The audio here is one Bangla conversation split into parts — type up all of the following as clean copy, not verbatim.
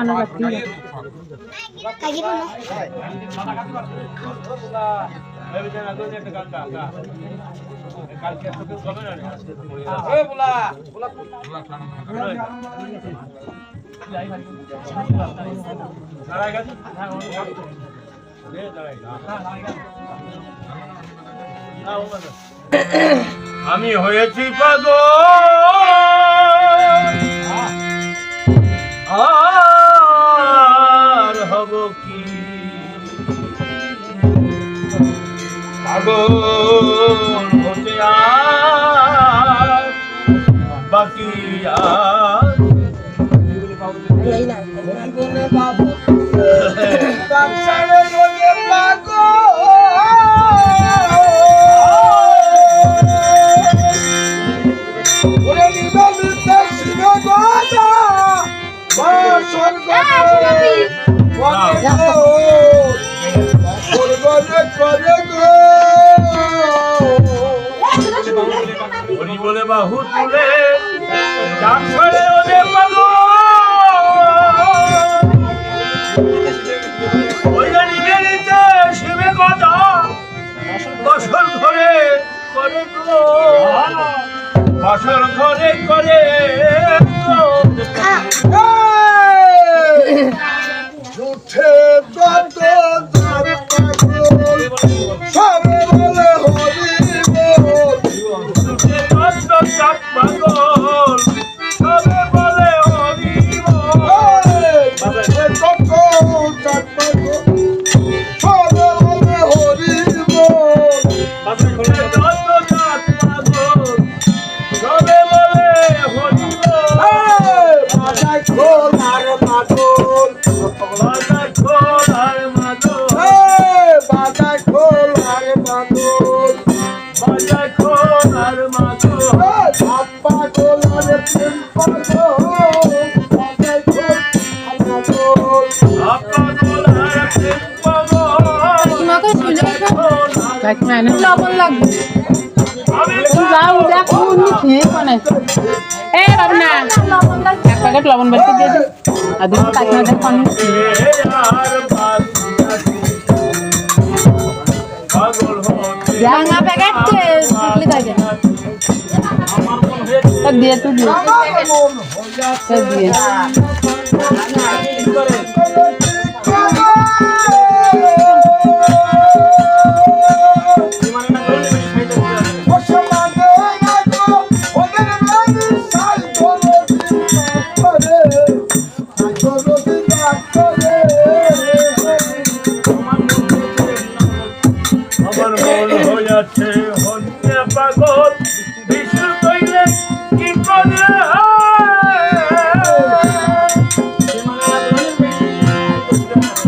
মানা করতে আমি হয়েছি পাগল আর হব কি পাগল হতে আর বাকি আর বাবু বলে বাহু তুলে শিবে কথা বছর ঘরে করে বছর ঘরে করে উঠে যত সবে বলে হরি বল পাগল সবে বলে হরি সবে বলে হরি বল সবে বলে হরি বাজায় খোল আর মাদল বাজায় খোল আর মাদল বাজায় খোল আর মাদল বাজায় খোল আর মাদল ছাপ্পা খোল আর প্রেম পাগল বাজায় খোল আর মাদল পাগল আর প্রেম পাগল তোমাকে শুনে দেখ মানে লবণ লাগবে আমি যাও দেখো খেয়ে কোনে এ বাবনা লবণ লাগবে এক প্যাকেট লবণ বের করে দিয়ে দে আর দুটো কাকনা দেখ কোনে পাগল হতে ভাঙা প্যাকেট ঢুকলি থাকে সব দিয়ে তুই দিয়ে আমার মন হইয়া সব দিয়ে আমার মন হইয়াছে হন্যে পাগল বিষ্ণু কইলে কি করে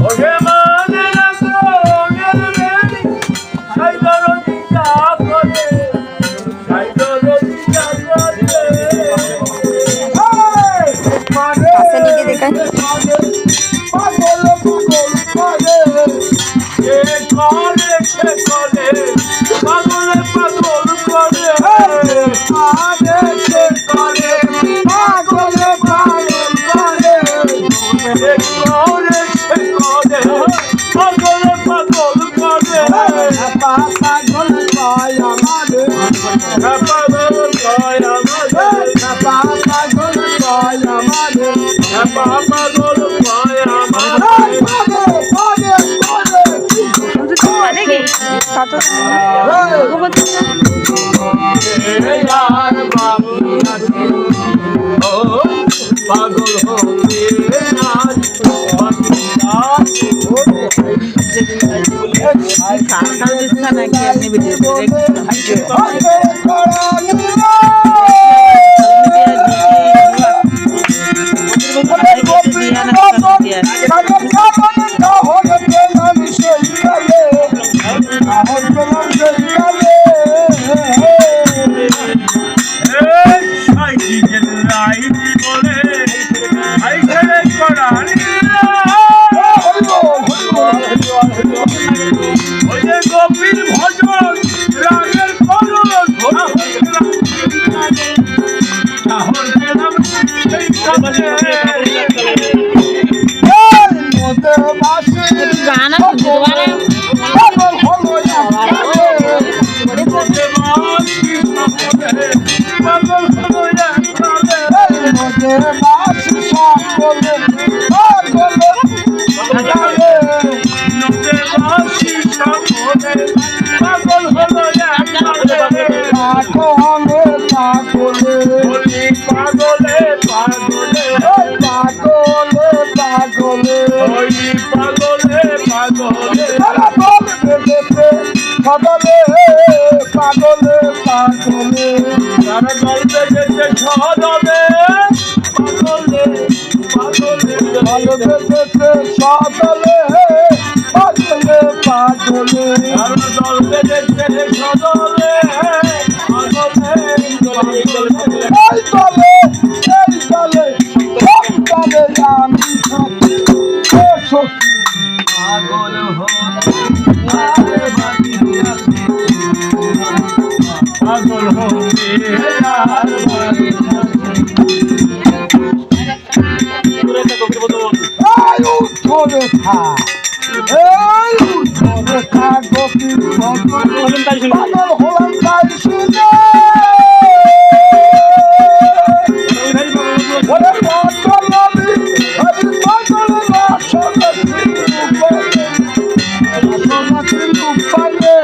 ওহে মানে রাগের বেলি সাইদর দিশা করে সাইদর দিশা করে পাশে নিয়ে দেখাই পাগল পাগল পাগল সে করে সে করে পাগলে পাগল করে আরে সে করে পাগল পাগল করে সে করে সে করে পাগলে পাগল করে পাগল কয় আমারে পাগল কয় আমাদের পাগল কয় আমারে পাগল কয় আমাদের यार बाबू ओ पागल हो गए आज खाना जिसका ना कि अपनी वीडियो গোপীর ভজন রাগের খরচ বাসি গানা শুনতে পারে পাগল হলো এককালে মধ্যে বাসি সকলে পাগল হলো এককালে মধ্যে বাসি সকলে পাগল এককালে মধ্যে বাসি সকলে পাগল হলো এককালে পাগলে পাগলে বলি পাগলে পাগলে পাগলে পাগলে ওই পাগলে পাগলে তারা বলবে যেতে সদলে পাগলে পাগলে তারা গল্পে যেতে সদলে পাগলে পাগলে বলবে যেতে সদলে পাগলে পাগলে তারা গল্পে যেতে সদলে পাগলে পাগলে এই তলে সব তলে আমি সখী ও সখী পাগল হতে পাগল হতে আর বাকি এই উঠোরে থা এই উঠোরে থা গোপী পাগল হলাম তাই শুনে ওরে পাগল আমি পাগল না শোনাচ্ছি রূপালে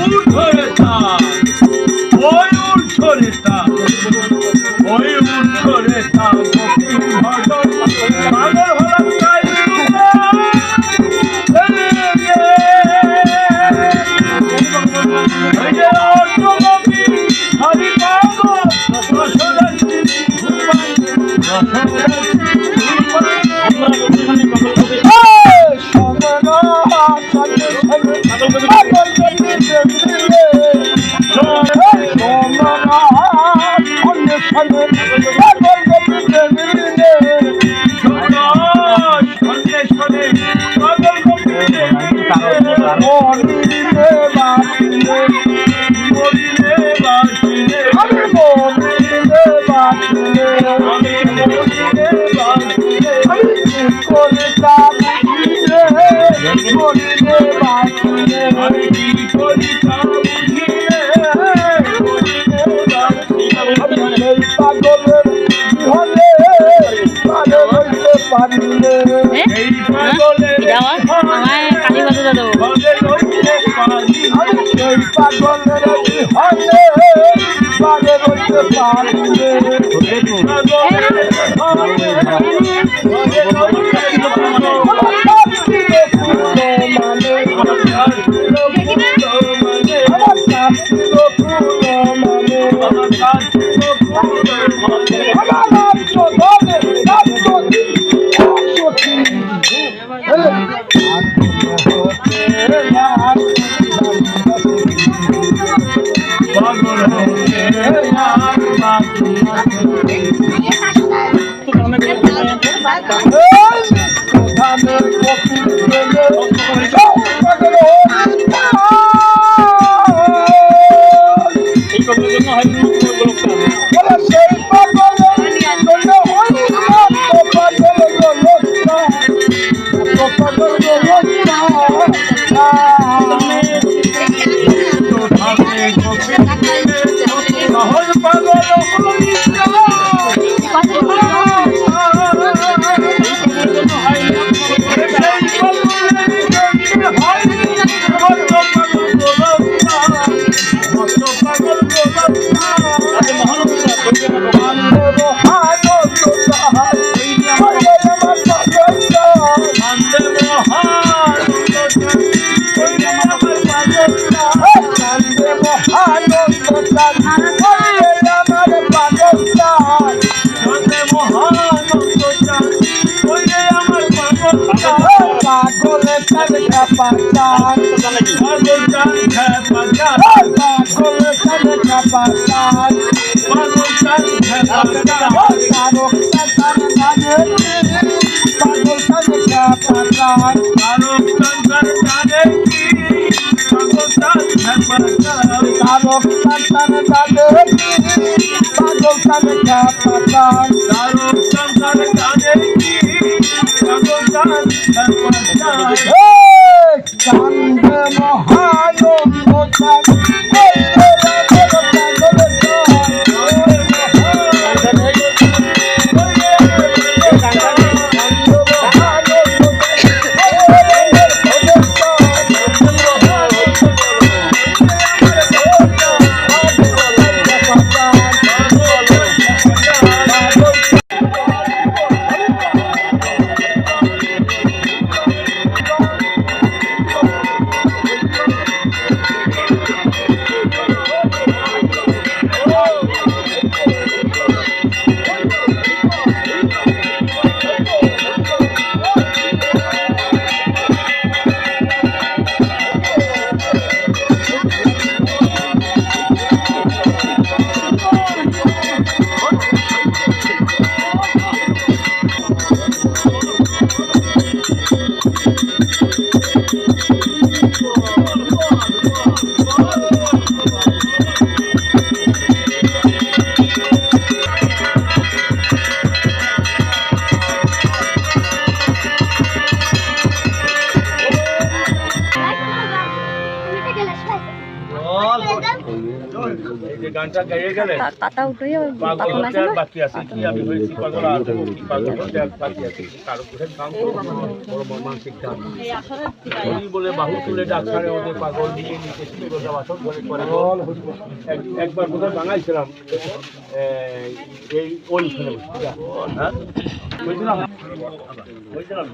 উঠরে তা ওই উঠরে তা ওই উঠরে তা গোপী ভজন পাগল হলাম তাই ওই যে অর্থগোপী হরি পাগল রসরাশি এই পাগলের আমায় কালী বাজাতে দেবো পাগল হতে আর বাকি সহজ পাগল পাগল চান্দে মহানন্দ এই যে গানটা গাইয়ে গেলে পাতা উঠে পাগল হতে আর বাকি আছে কি আমি হয়েছি পাগল আর কি পাগল হতে আর বাকি আছে কারো কোথায় কাম করবো বড় মানসিক কাম এই বলে বাহু তুলে ডাক্তারে ওদের পাগল নিয়ে নিতে শুরু করে বাসন ঘরে করে একবার কোথায় বাঙাইছিলাম এই ওই শুনে হ্যাঁ বুঝলাম বুঝলাম